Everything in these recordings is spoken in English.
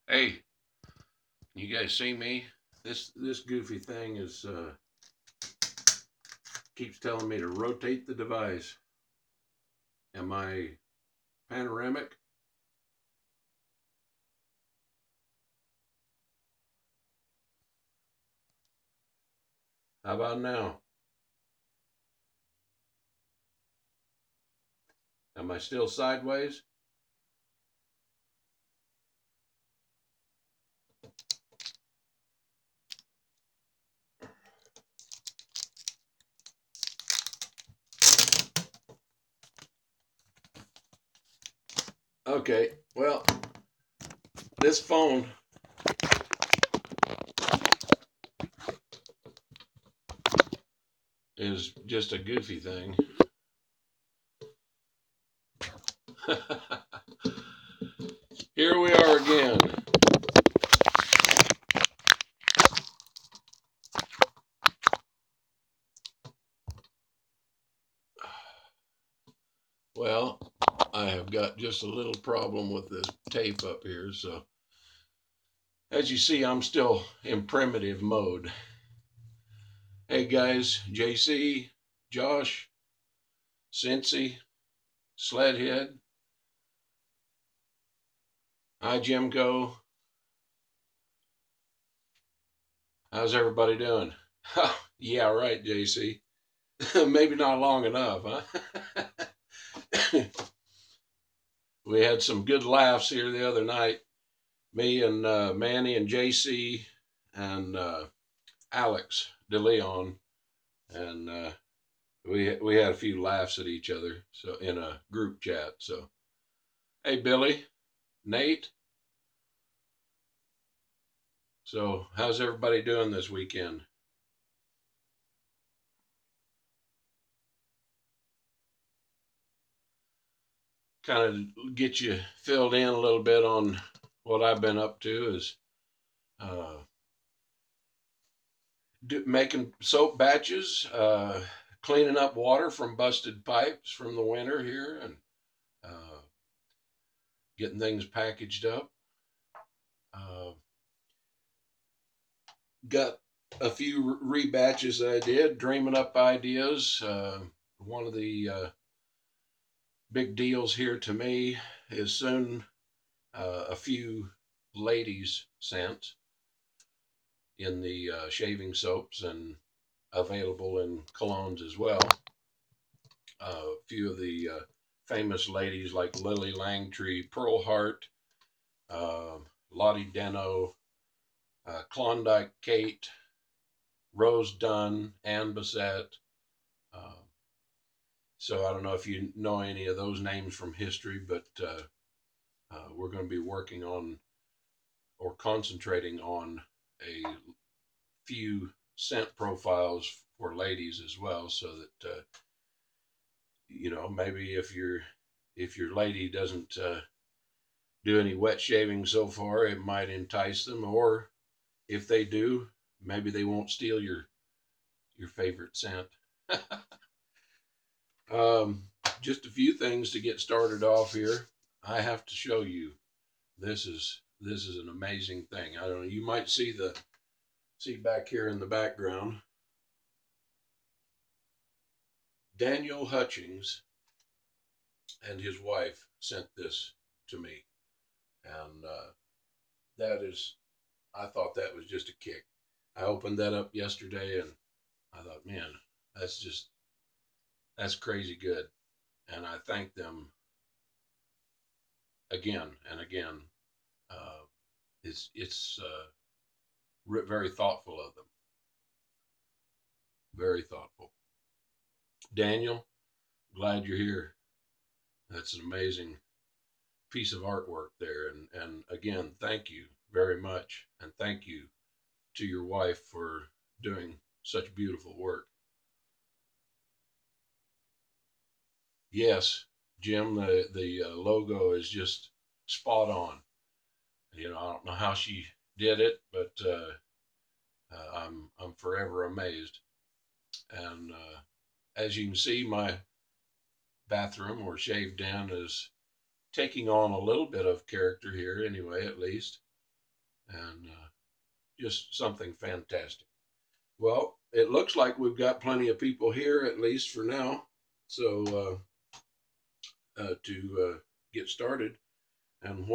Hey, you guys see me? This goofy thing is keeps telling me to rotate the device. Am I panoramic? How about now? Am I still sideways? Okay, well, this phone is just a goofy thing. Here we are again. Well, I have got just a little problem with this tape up here, so as you see, I'm still in primitive mode. Hey guys, JC, Josh, Cincy, Sledhead, hi Jimco. How's everybody doing? Yeah, right, JC. Maybe not long enough, huh? We had some good laughs here the other night. Me and Manny and JC and Alex DeLeon, and we had a few laughs at each other. So in a group chat. So hey, Billy, Nate. So how's everybody doing this weekend? Kind of get you filled in a little bit on what I've been up to is uh, making soap batches, cleaning up water from busted pipes from the winter here, and uh, getting things packaged up. Uh, got a few rebatches that I did, dreaming up ideas. One of the big deals here to me is soon a few ladies' scents in the shaving soaps and available in colognes as well. A few of the famous ladies like Lily Langtree, Pearl Hart, Lottie Deno, Klondike Kate, Rose Dunn, Ann Bissett. Uh, so I don't know if you know any of those names from history, but we're going to be working on or concentrating on a few scent profiles for ladies as well, so that maybe if your lady doesn't do any wet shaving so far, it might entice them, or if they do, maybe they won't steal your favorite scent. um, just a few things to get started off here. I have to show you. This is an amazing thing. I don't know. You might see back here in the background. Daniel Hutchings and his wife sent this to me, and that is, I thought that was just a kick. I opened that up yesterday, and I thought, man, that's crazy good, and I thank them again and again. Uh, it's very thoughtful of them, very thoughtful. Daniel, glad you're here. That's an amazing piece of artwork there, and again, thank you very much, and thank you to your wife for doing such beautiful work. Yes, Jim, the logo is just spot on. I don't know how she did it, but I'm forever amazed. And as you can see, my bathroom or shave den is taking on a little bit of character here, anyway, at least. and just something fantastic. Well, it looks like we've got plenty of people here, at least for now. So to get started, and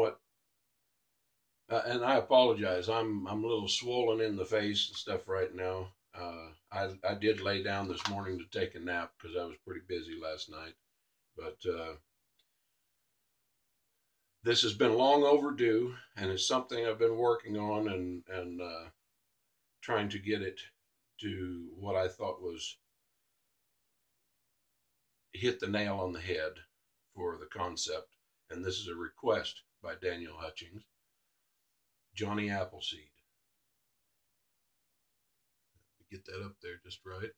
and I apologize. I'm a little swollen in the face and stuff right now. I did lay down this morning to take a nap because I was pretty busy last night. But this has been long overdue, and it's something I've been working on and trying to get it to what I thought was hit the nail on the head for the concept. And this is a request by Daniel Hutchings, Johnny Appleseed. Get that up there just right.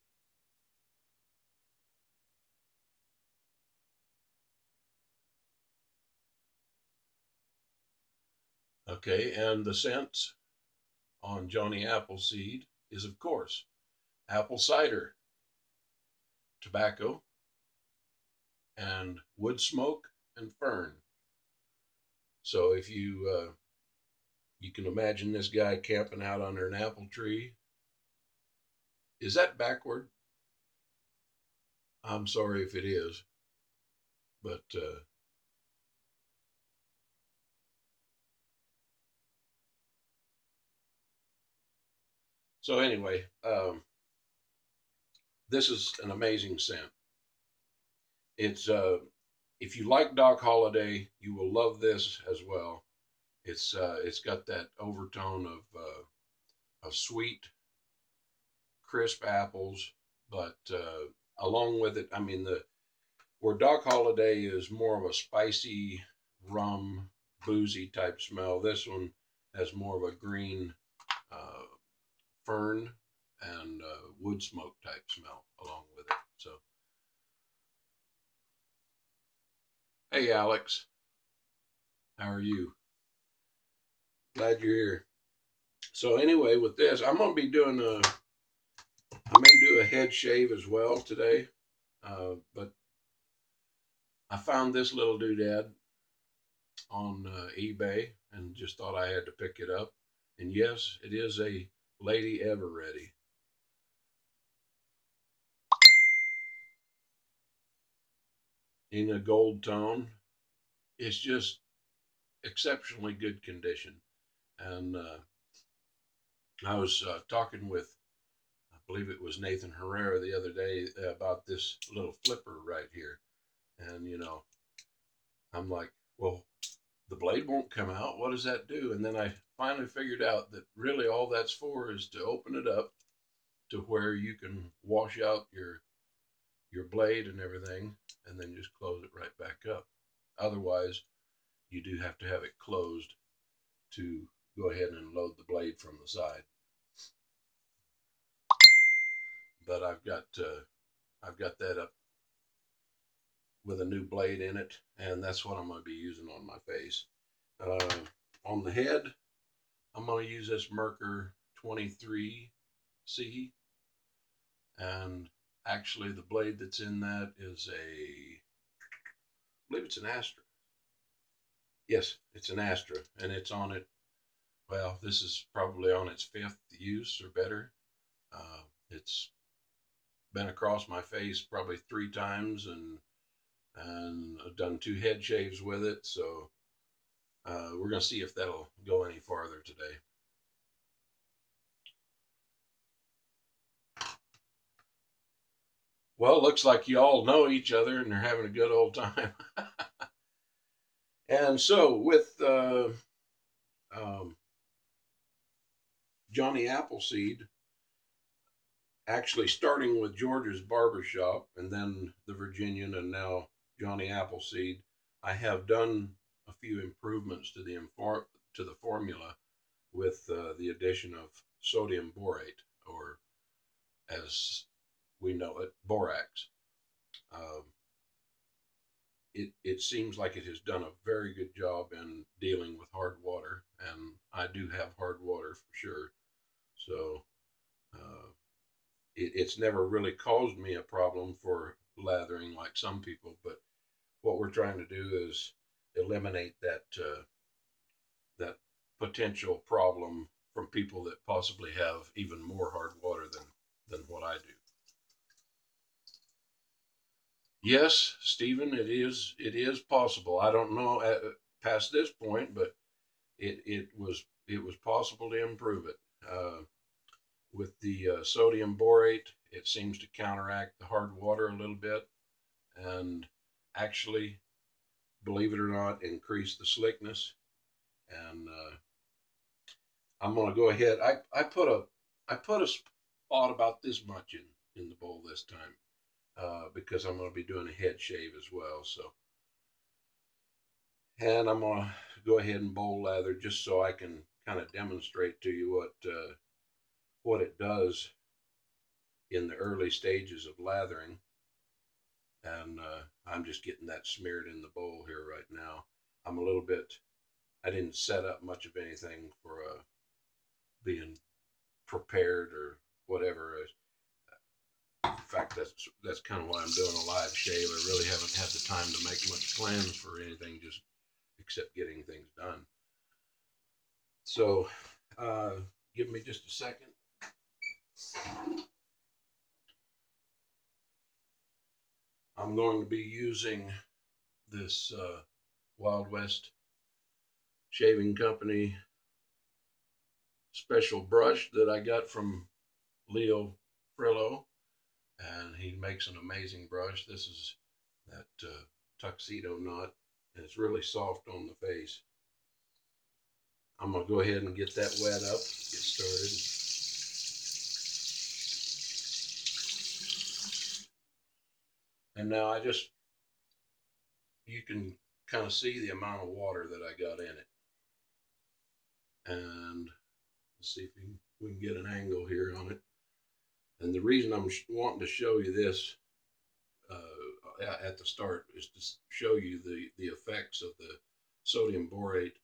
Okay, and the scents on Johnny Appleseed is, of course, apple cider, tobacco, and wood smoke and fern. So if you can imagine this guy camping out under an apple tree. Is that backward? I'm sorry if it is, but so anyway, this is an amazing scent. It's if you like Doc Holliday, you will love this as well. It's got that overtone of sweet, crisp apples, but along with it, I mean the where Doc Holliday is more of a spicy, rum, boozy type smell. This one has more of a green uh, fern and wood smoke type smell along with it. So, hey Alex, how are you? Glad you're here. So anyway, with this, I'm gonna be doing I may do a head shave as well today, but I found this little doodad on eBay and just thought I had to pick it up. And yes, it is a Lady Ever Ready in a gold tone. It's just exceptionally good condition. And I was talking with, I believe it was Nathan Herrera the other day about this little flipper right here. And, I'm like, well, the blade won't come out. What does that do? And then I finally figured out that really all that's for is to open it up to where you can wash out your blade and everything, and then just close it right back up. Otherwise, you do have to have it closed to go ahead and load the blade from the side. But I've got that up with a new blade in it, and that's what I'm going to be using on my face. Uh, on the head, I'm going to use this Merkur 23C, and actually the blade that's in that is I believe it's an Astra. Yes, it's an Astra, and it's on it. Well, this is probably on its fifth use or better. It's been across my face probably 3 times, and I've done 2 head shaves with it. So we're gonna see if that'll go any farther today. Well, it looks like you all know each other and they're having a good old time. And so with um, Johnny Appleseed, actually starting with George's Barbershop and then the Virginian and now Johnny Appleseed, I have done a few improvements to the formula with the addition of sodium borate, or as we know it, borax. Um, it seems like it has done a very good job in dealing with hard water, and I do have hard water for sure. So uh, it's never really caused me a problem for lathering like some people, but what we're trying to do is eliminate that potential problem from people that possibly have even more hard water than what I do. Yes, Stephen, it is possible. I don't know past this point, but it was possible to improve it. With the sodium borate, it seems to counteract the hard water a little bit, and actually, believe it or not, increase the slickness. And I'm going to go ahead. I put a spot about this much in the bowl this time, because I'm going to be doing a head shave as well. So, and I'm going to go ahead and bowl lather just so I can kind of demonstrate to you what it does in the early stages of lathering. And I'm just getting that smeared in the bowl here right now. I'm a little bit, I didn't set up much of anything for being prepared or whatever. In fact, that's kind of why I'm doing a live shave. I really haven't had the time to make much plans for anything, just except getting things done. So, give me just a second. I'm going to be using this Wild West Shaving Company special brush that I got from Leo Frillo, and he makes an amazing brush. This is that tuxedo knot, and it's really soft on the face. I'm going to go ahead and get that wet up, get started. And now you can kind of see the amount of water that I got in it. And let's see if we can get an angle here on it. And the reason I'm wanting to show you this at the start is to show you the effects of the sodium borate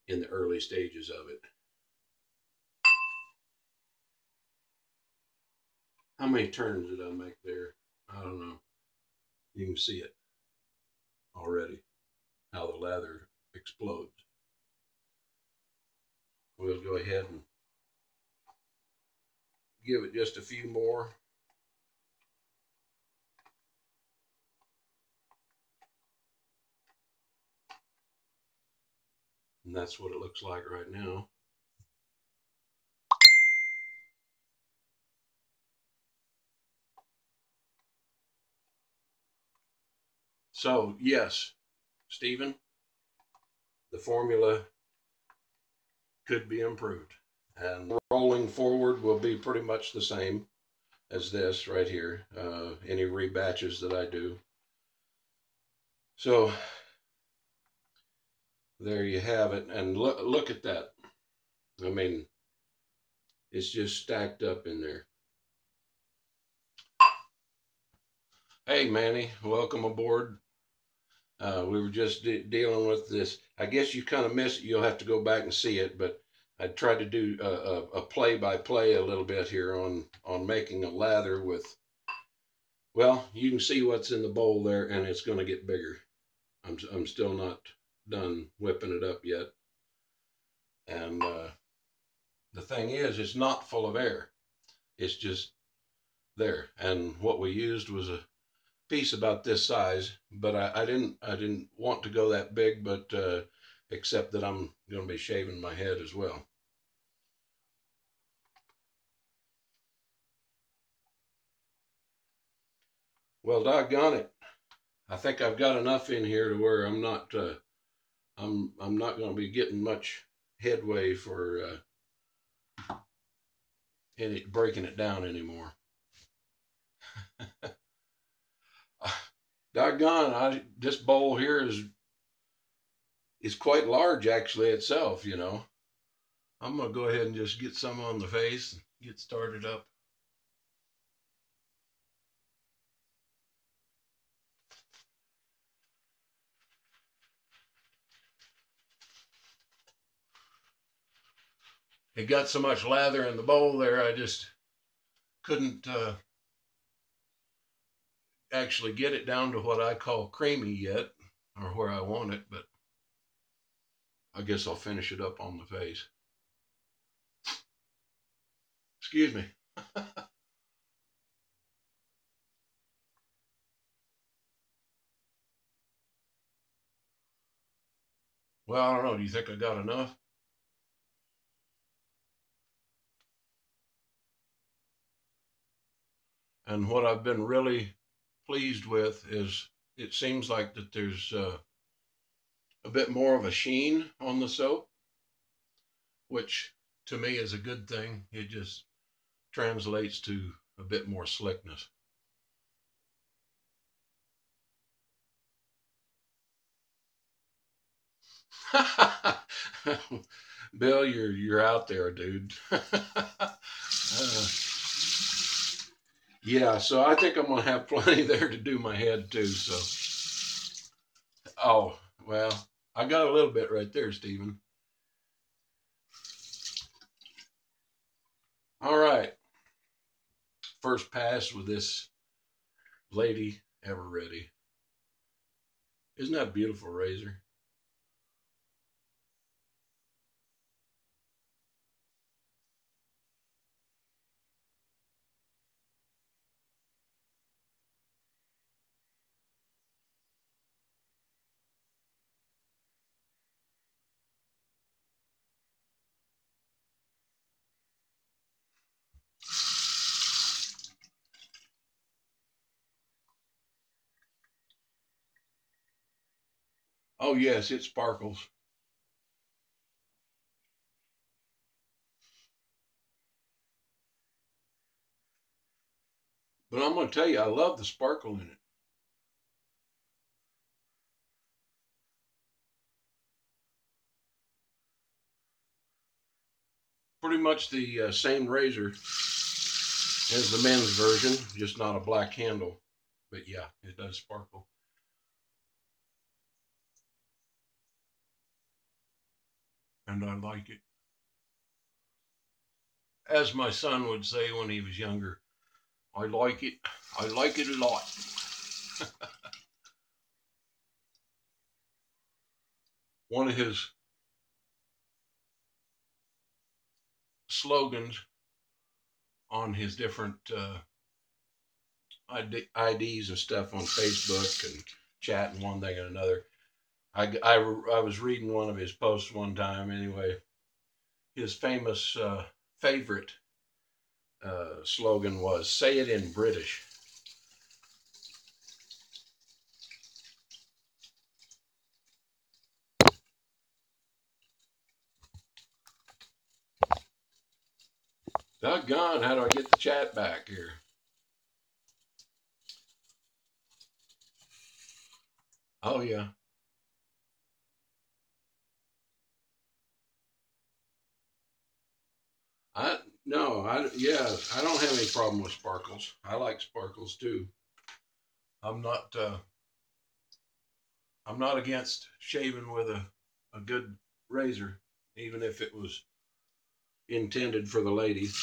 in the early stages of it. How many turns did I make there? I don't know. You can see it already, how the lather explodes. We'll go ahead and give it just a few more. And that's what it looks like right now. So, yes, Stephen, the formula could be improved. And rolling forward will be pretty much the same as this right here, any rebatches that I do. So, there you have it. And look at that. I mean, it's just stacked up in there. Hey, Manny, welcome aboard. We were just dealing with this. I guess you kind of missed it. You'll have to go back and see it, but I tried to do a play-by-play a little bit here on making a lather with, well, you can see what's in the bowl there, and it's going to get bigger. I'm still not done whipping it up yet. And the thing is, it's not full of air. It's just there. And what we used was a piece about this size, but I didn't want to go that big, but except that I'm going to be shaving my head as well. Well, doggone it, I think I've got enough in here to where I'm not going to be getting much headway for breaking it down anymore. Doggone, this bowl here is quite large actually itself, you know. I'm going to go ahead and just get some on the face and get started up. It got so much lather in the bowl there, I just couldn't actually get it down to what I call creamy yet, or where I want it, but I guess I'll finish it up on the face. Excuse me. Well, I don't know. Do you think I got enough? And what I've been really pleased with is it seems like that there's a bit more of a sheen on the soap, which to me is a good thing. It just translates to a bit more slickness. Bill, you're out there, dude. Yeah, so I think I'm gonna have plenty there to do my head too. So, oh well, I got a little bit right there, Stephen. All right, first pass with this lady ever ready. Isn't that a beautiful razor? Oh yes, it sparkles. But I'm gonna tell you, I love the sparkle in it. Pretty much the same razor as the men's version, just not a black handle. But yeah, it does sparkle, and I like it. As my son would say when he was younger, I like it. I like it a lot. One of his slogans on his different IDs and stuff on Facebook and chat and one thing and another. I was reading one of his posts one time anyway. His famous favorite slogan was "Say it in British." Doggone, how do I get the chat back here? Oh yeah, I no, I yeah, I don't have any problem with sparkles. I like sparkles too. I'm not I'm not against shaving with a good razor, even if it was intended for the ladies.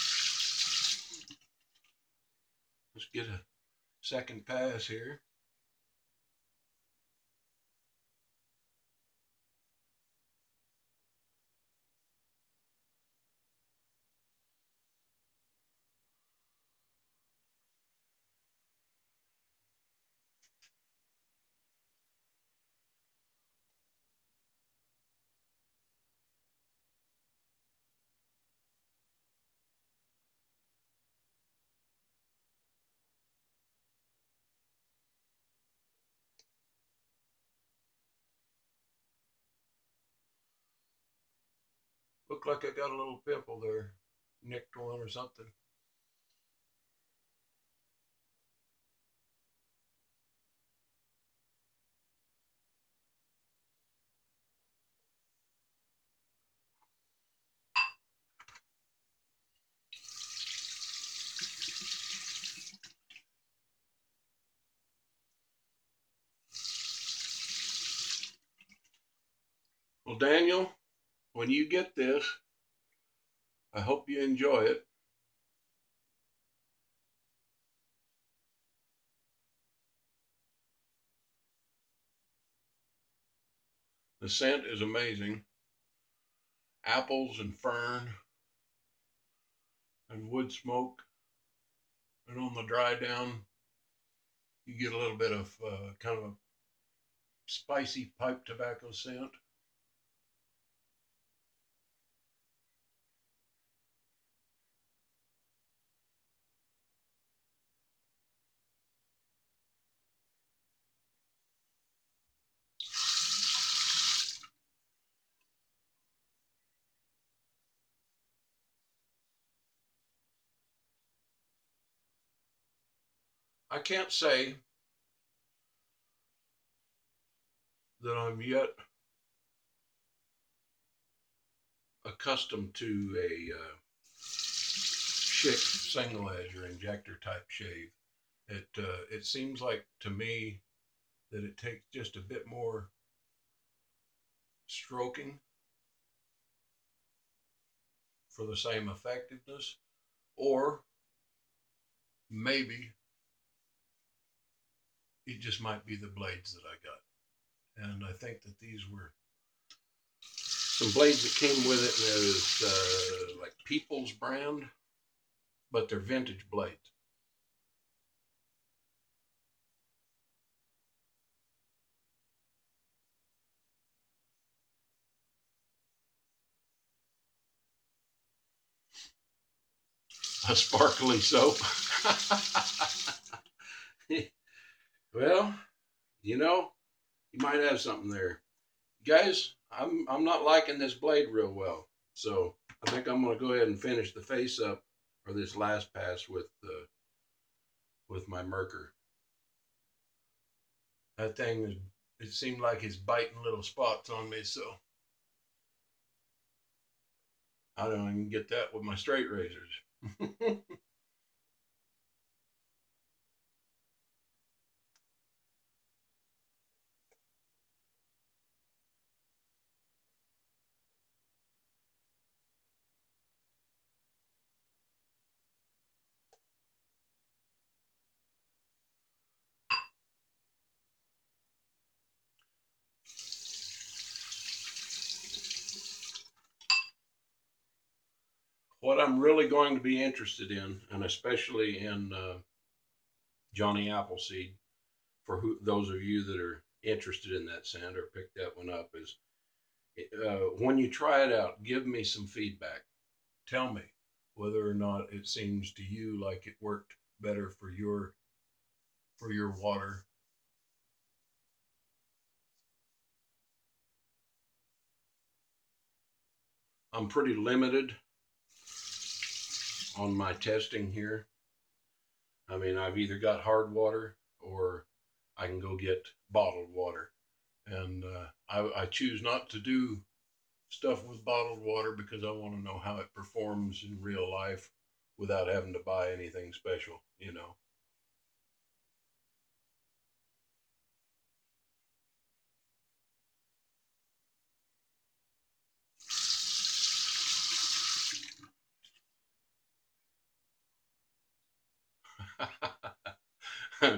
Let's get a second pass here. Look like I got a little pimple there, nicked one or something. Well, Daniel, when you get this, I hope you enjoy it. The scent is amazing. apples and fern and wood smoke. And on the dry down, you get a little bit of kind of a spicy pipe tobacco scent. I can't say that I'm yet accustomed to a Schick single edge or injector type shave. It seems like to me that it takes just a bit more stroking for the same effectiveness, or maybe it just might be the blades that I got. And I think that these were some blades that came with it, and there's like People's brand, but they're vintage blades. A sparkly soap. Well, you know, you might have something there. Guys, I'm not liking this blade real well. So I think I'm gonna go ahead and finish the face up or this last pass with my Merker. That thing is, it seemed like it's biting little spots on me, so I don't even get that with my straight razors. What I'm really going to be interested in, and especially in Johnny Appleseed, for those of you that are interested in that scent or picked that one up, is when you try it out, give me some feedback. Tell me whether or not it seems to you like it worked better for your water. I'm pretty limited on my testing here. I mean, I've either got hard water or I can go get bottled water. And I choose not to do stuff with bottled water because I want to know how it performs in real life without having to buy anything special, you know.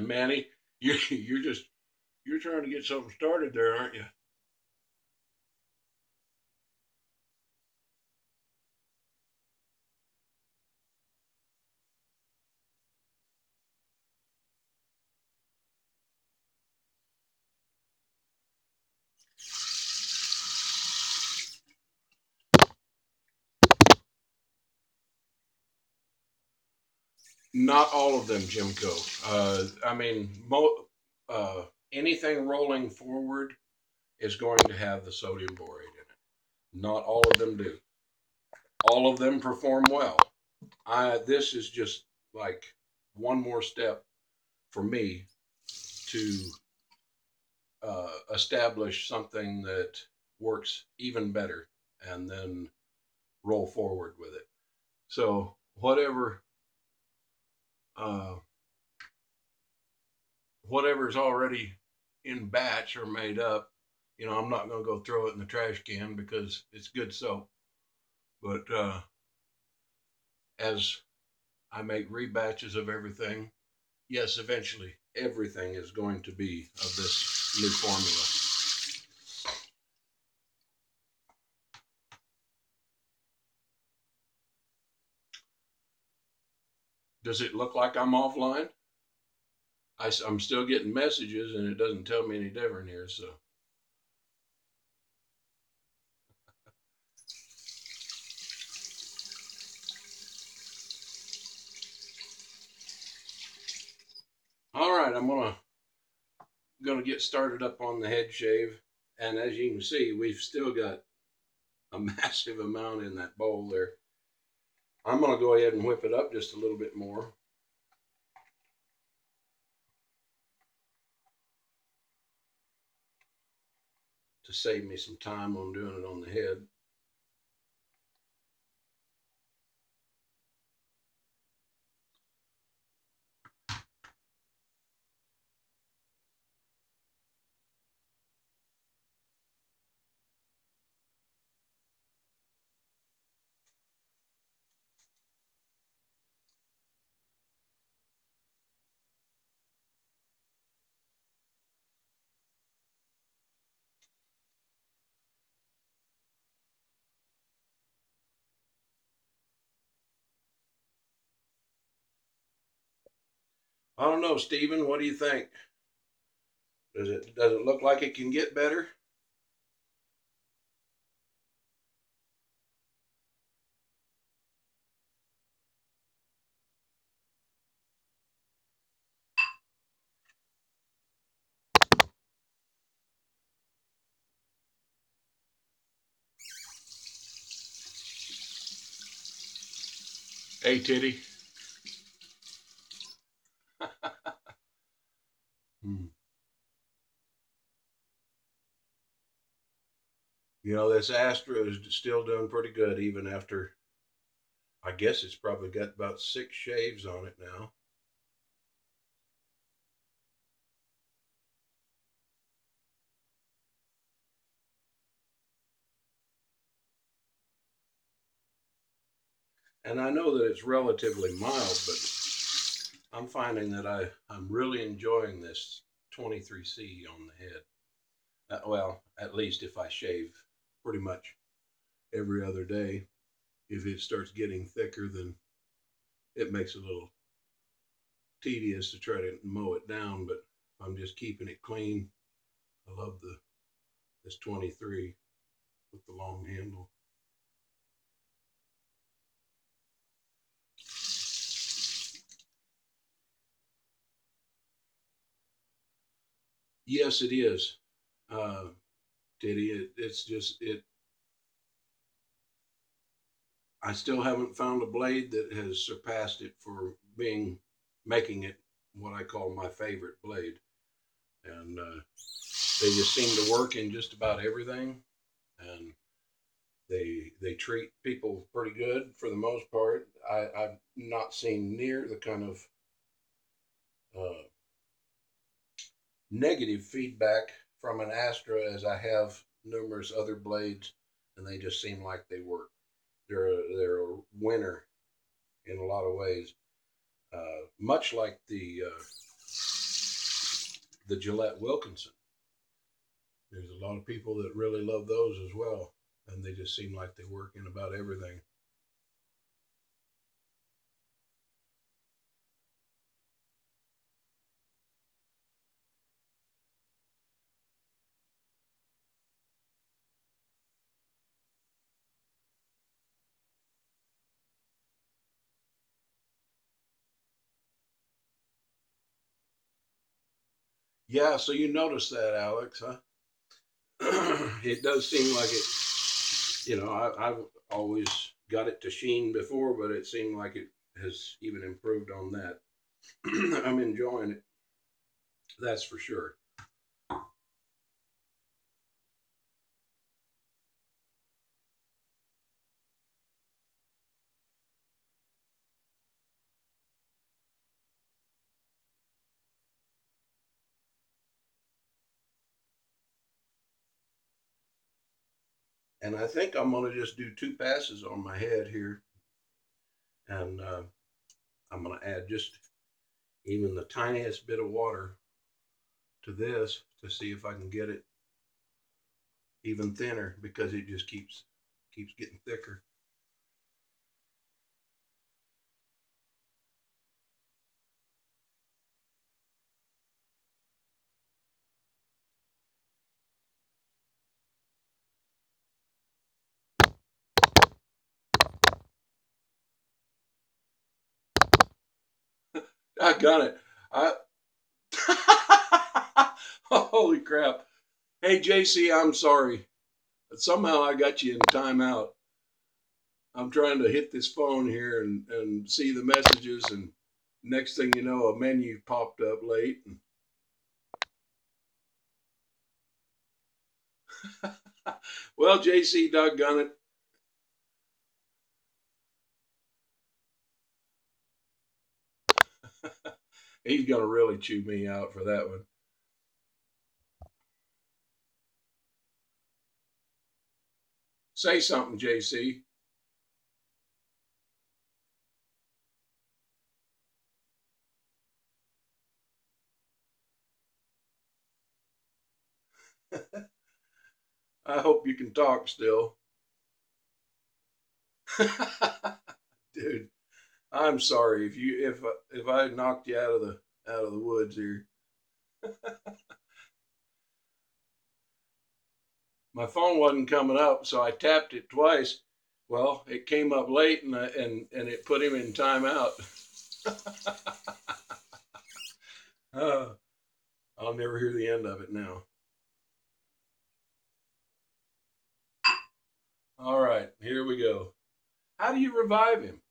Manny, you're trying to get something started there, aren't you? Not all of them, Jimco. I mean, anything rolling forward is going to have the sodium borate in it. Not all of them do. All of them perform well. This is just like one more step for me to establish something that works even better and then roll forward with it. So uh, whatever's already in batch or made up, I'm not going to go throw it in the trash can because it's good soap. But as I make rebatches of everything, yes, eventually everything is going to be of this new formula. Does it look like I'm offline? I'm still getting messages and it doesn't tell me any different here, so. All right, I'm gonna get started up on the head shave. And as you can see, we've still got a massive amount in that bowl there. I'm gonna go ahead and whip it up just a little bit more. To save me some time on doing it on the head. I don't know, Stephen, what do you think? Does it look like it can get better? Hey, Titty. Hmm. You know, this Astra is still doing pretty good even after, I guess it's probably got about 6 shaves on it now. And I know that it's relatively mild, but I'm finding that I'm really enjoying this 23C on the head. Well, at least if I shave pretty much every other day. If it starts getting thicker, then it makes it a little tedious to try to mow it down. But I'm just keeping it clean. I love this 23 with the long handle. Yes, it is, uh, Diddy. It's just it. I still haven't found a blade that has surpassed it for making it what I call my favorite blade, and they just seem to work in just about everything, and they treat people pretty good for the most part. I've not seen near the kind of uh, negative feedback from an Astra as I have numerous other blades, and they just seem like they work. They're a winner in a lot of ways, much like the Gillette Wilkinson. There's a lot of people that really love those as well, and they just seem like they work in about everything. Yeah, so you notice that, Alex, huh? It does seem like it. I've always got it to sheen before, but it seemed like it has even improved on that. I'm enjoying it. That's for sure. And I think I'm going to just do 2 passes on my head here. And I'm going to add just even the tiniest bit of water to this to see if I can get it even thinner because it just keeps getting thicker. I got it. I Holy crap. Hey JC, I'm sorry. Somehow I got you in timeout. I'm trying to hit this phone here and see the messages, and next thing you know, a menu popped up late. Well, JC, doggone it. He's going to really chew me out for that one. Say something, JC. I hope you can talk still. Dude, I'm sorry if I knocked you out of the woods here. My phone wasn't coming up, so I tapped it twice. Well, it came up late, and it put him in timeout. uh, I'll never hear the end of it now. All right, here we go. How do you revive him?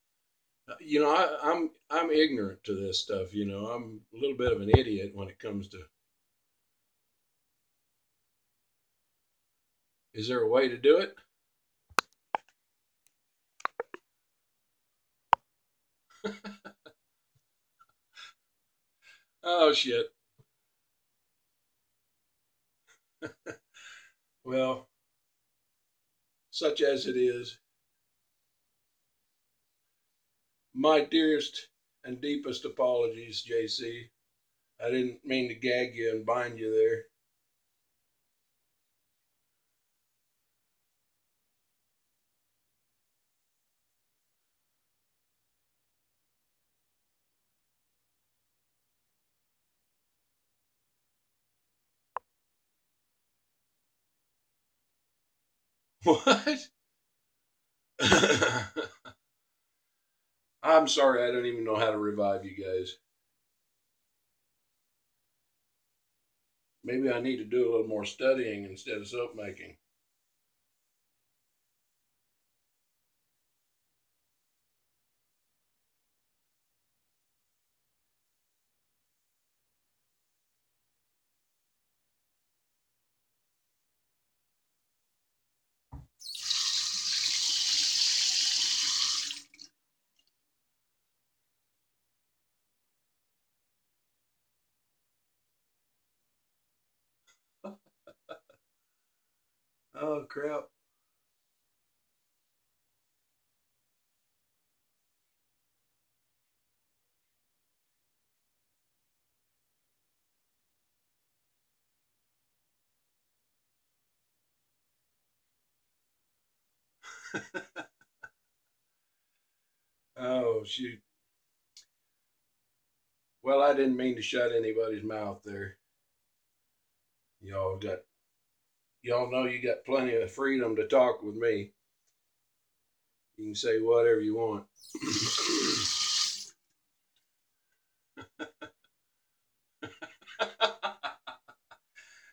You know, I'm ignorant to this stuff. You know, I'm a little bit of an idiot when it comes to. Is there a way to do it? Oh shit. Well, such as it is, my dearest and deepest apologies, JC. I didn't mean to gag you and bind you there. What? I'm sorry, I don't even know how to revive you guys. Maybe I need to do a little more studying instead of soap making. Oh crap. Oh shoot. Well, I didn't mean to shut anybody's mouth there. Y'all got y'all know you got plenty of freedom to talk with me. You can say whatever you want.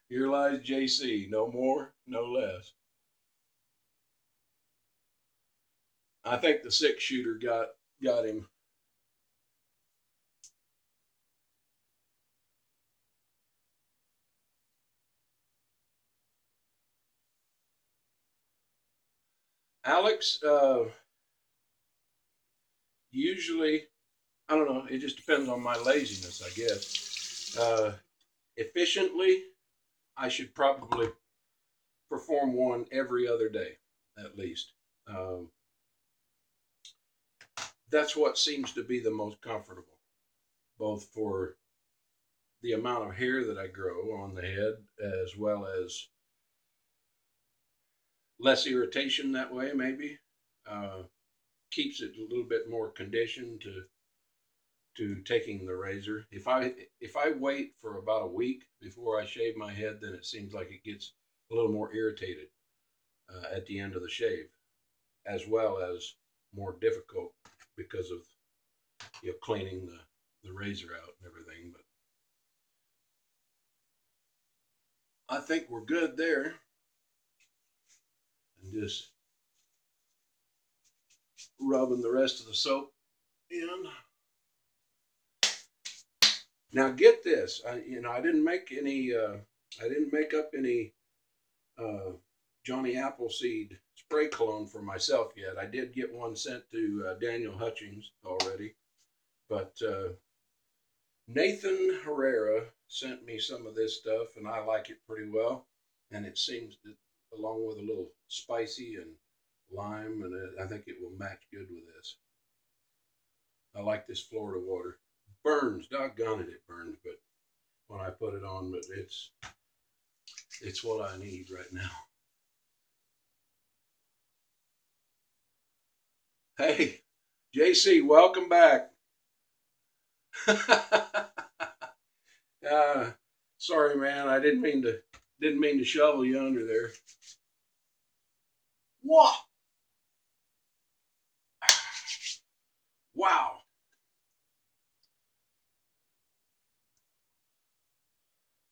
Here lies JC, no more, no less. I think the 6 shooter got him. Alex, usually, I don't know, it just depends on my laziness, I guess. Efficiently, I should probably perform one every other day, at least. Um, that's what seems to be the most comfortable, both for the amount of hair that I grow on the head, as well as less irritation that way, maybe. Uh, Keeps it a little bit more conditioned to taking the razor. If I wait for about a week before I shave my head, then it seems like it gets a little more irritated at the end of the shave, as well as more difficult because of cleaning the razor out and everything, but I think we're good there. And just rubbing the rest of the soap in. Now get this, I didn't make any, I didn't make up any Johnny Appleseed spray cologne for myself yet. I did get one sent to Daniel Hutchings already, but Nathan Herrera sent me some of this stuff, and I like it pretty well. And it seems that, along with a little spicy and lime, and I think it will match good with this. I like this Florida water. Burns, doggone it, it burns, but when I put it on, but it's what I need right now. Hey, JC, welcome back. Sorry, man, I didn't mean to shovel you under there. Whoa! Wow.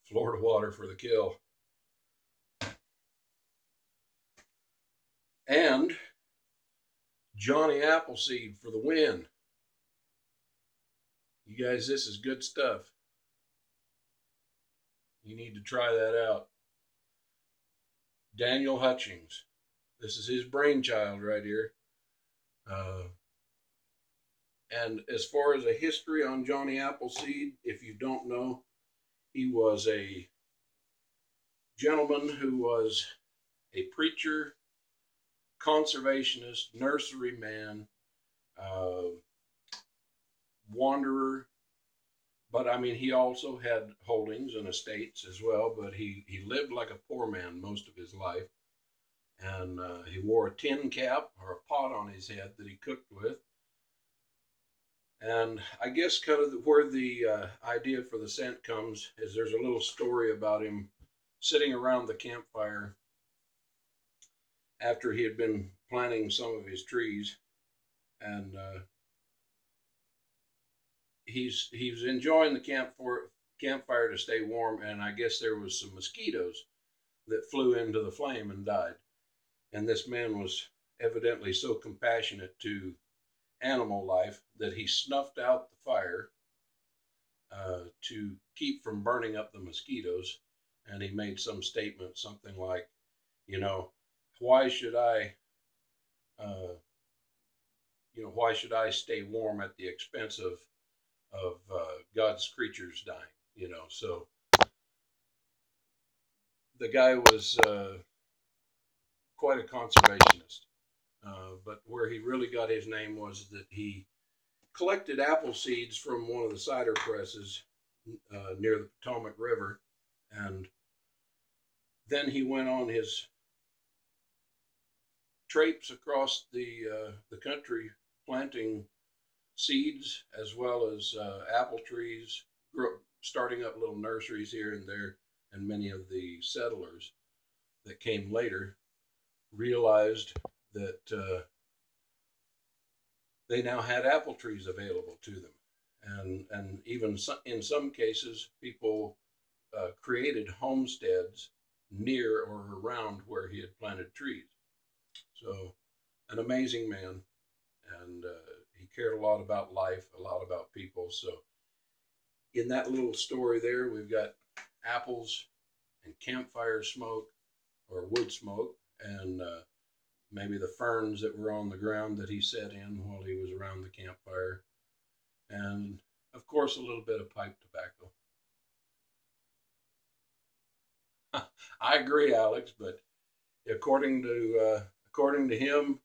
Florida water for the kill. And Johnny Appleseed for the win. You guys, this is good stuff. You need to try that out. Daniel Hutchings. This is his brainchild right here. And as far as a history on Johnny Appleseed, if you don't know, he was a gentleman who was a preacher, conservationist, nurseryman, wanderer. But I mean, he also had holdings and estates as well, but he lived like a poor man most of his life. And he wore a tin cap or a pot on his head that he cooked with. And I guess kind of where the idea for the scent comes is there's a little story about him sitting around the campfire after he had been planting some of his trees, and he was enjoying the campfire to stay warm, and I guess there was some mosquitoes that flew into the flame and died. And this man was evidently so compassionate to animal life that he snuffed out the fire to keep from burning up the mosquitoes. And he made some statement, something like, why should I, why should I stay warm at the expense of God's creatures dying? So the guy was quite a conservationist. But where he really got his name was that he collected apple seeds from one of the cider presses near the Potomac River, and then he went on his traipse across the country planting seeds as well as apple trees, starting up little nurseries here and there, and many of the settlers that came later realized that they now had apple trees available to them. And even in some cases, people created homesteads near or around where he had planted trees. So, an amazing man, and he cared a lot about life, a lot about people. So, in that little story there, we've got apples and campfire smoke or wood smoke, and maybe the ferns that were on the ground that he sat in while he was around the campfire, and of course a little bit of pipe tobacco. I agree, Alex, but according to him,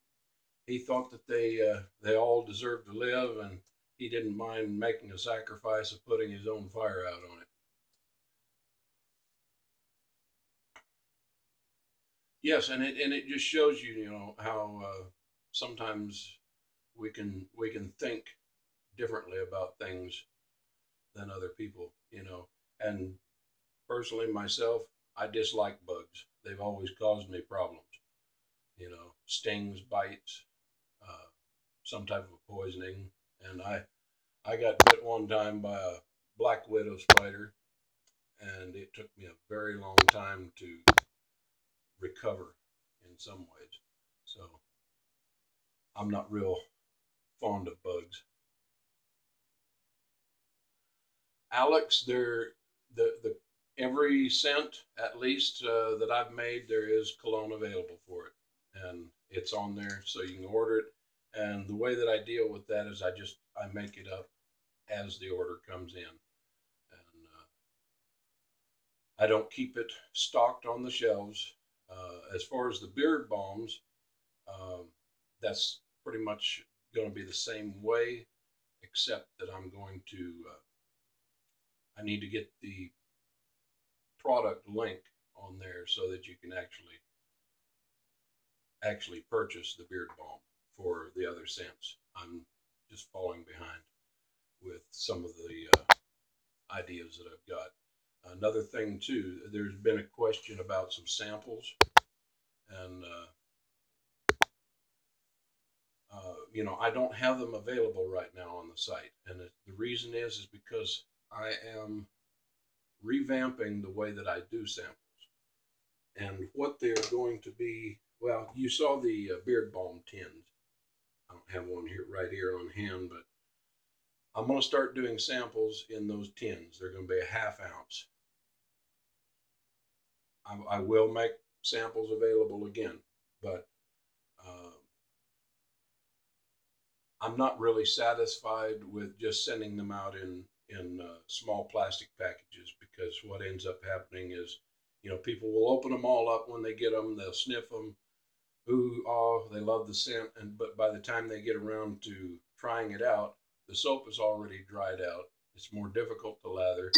he thought that they all deserved to live, and he didn't mind making a sacrifice of putting his own fire out on it. Yes, and it just shows you, how sometimes we can think differently about things than other people. And personally, myself, I dislike bugs. They've always caused me problems. Stings, bites, some type of poisoning, and I got bit one time by a black widow spider, and it took me a very long time to recover in some ways. So I'm not real fond of bugs. Alex, the every scent at least that I've made, there is cologne available for it, and it's on there, so you can order it. And the way that I deal with that is I make it up as the order comes in, and I don't keep it stocked on the shelves. As far as the beard balms, um, that's pretty much going to be the same way, except that I need to get the product link on there so that you can actually purchase the beard balm for the other scents. I'm just falling behind with some of the ideas that I've got. Another thing too, there's been a question about some samples, and I don't have them available right now on the site, and the reason is because I am revamping the way that I do samples, and what they're going to be. Well, you saw the beard balm tins. I don't have one here right here on hand, but I'm going to start doing samples in those tins. They're going to be a half ounce. I will make samples available again, but uh, I'm not really satisfied with just sending them out in small plastic packages, because what ends up happening is, people will open them all up when they get them. They'll sniff them. Ooh, oh, they love the scent, but by the time they get around to trying it out, the soap is already dried out. It's more difficult to lather,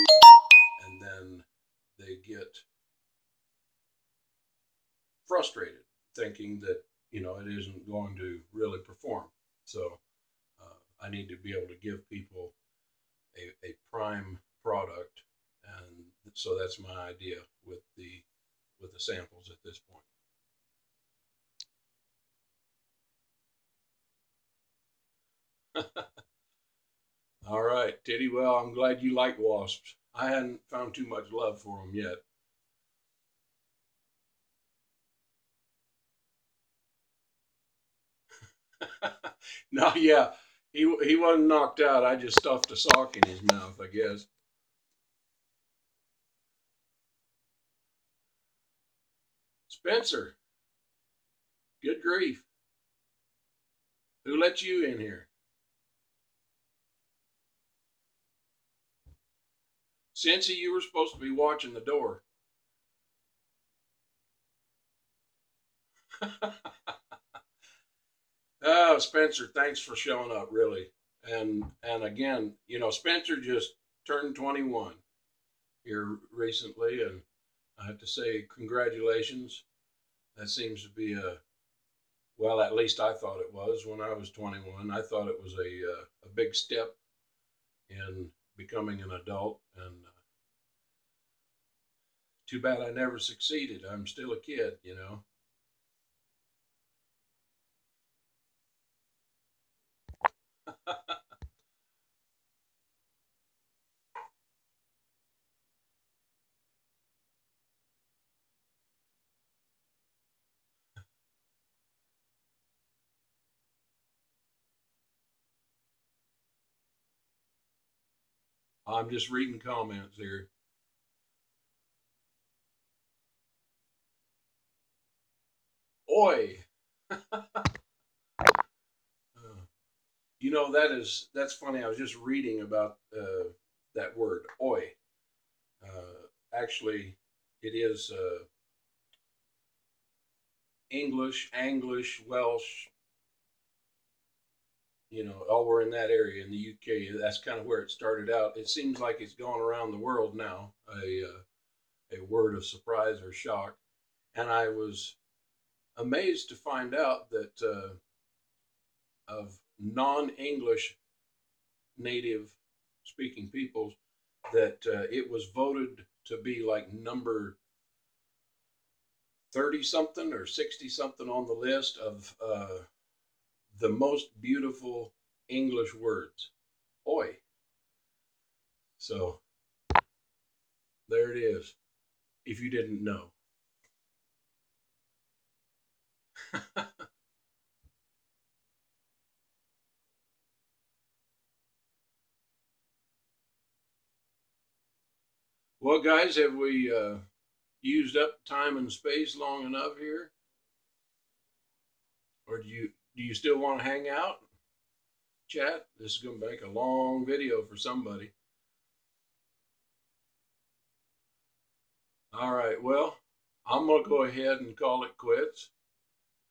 and then they get frustrated, thinking that it isn't going to really perform. So I need to be able to give people a prime product, and so that's my idea with the samples at this point. All right, Teddy. Well, I'm glad you like wasps. I hadn't found too much love for them yet. No, yeah, he wasn't knocked out. I just stuffed a sock in his mouth, I guess. Spencer, good grief! Who let you in here? Cincy, you were supposed to be watching the door. Oh, Spencer, thanks for showing up, really. And again, Spencer just turned 21 here recently, and I have to say congratulations. That seems to be well, at least I thought it was when I was 21. I thought it was a big step in becoming an adult, and too bad I never succeeded. I'm still a kid. I'm just reading comments here. Oi! Uh, that's funny. I was just reading about that word, oi. Actually, it is English, Anglish, Welsh, over in that area in the UK. That's kind of where it started out. It seems like it's gone around the world now, a word of surprise or shock. And I was amazed to find out that of non English native speaking peoples, that it was voted to be like number 30 something or 60 something on the list of the most beautiful English words. Oi. So there it is, if you didn't know. Well, guys, have we used up time and space long enough here? Or do you still want to hang out, chat? This is going to make a long video for somebody. All right, well, I'm going to go ahead and call it quits.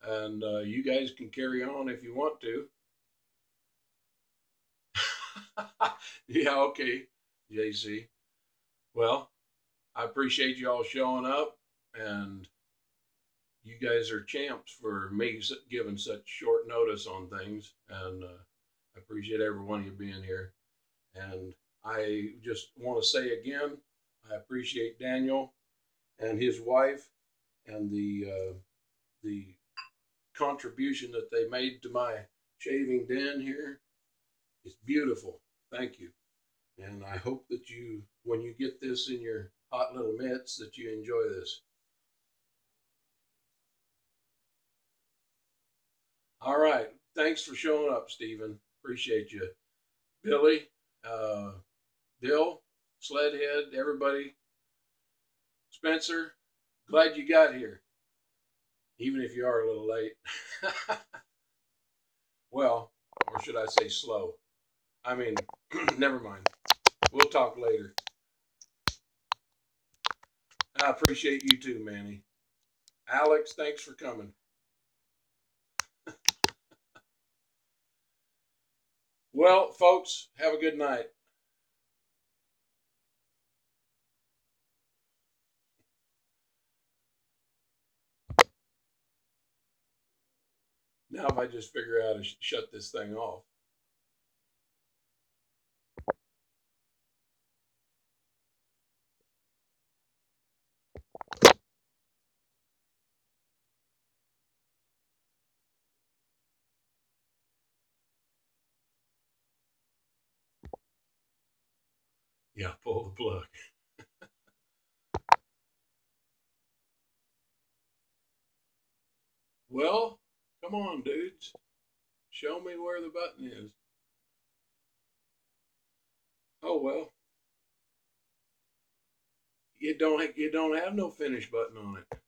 And you guys can carry on if you want to. Yeah, okay, JC. Well, I appreciate you all showing up, and you guys are champs for me giving such short notice on things, and I appreciate every one of you being here. And I just want to say again, I appreciate Daniel and his wife and the contribution that they made to my shaving den here. It's beautiful. Thank you. And I hope that you, when you get this in your hot little mitts, that you enjoy this. All right. Thanks for showing up, Stephen. Appreciate you. Billy, uh, Bill, Sledhead, everybody, Spencer, glad you got here, even if you are a little late. Well, or should I say slow? I mean, never mind. We'll talk later. And I appreciate you too, Manny. Alex, thanks for coming. Well, folks, have a good night. Now, if I just figure out how to shut this thing off. Yeah, pull the plug. Well, come on, dudes. Show me where the button is. Oh well. You don't have no finish button on it.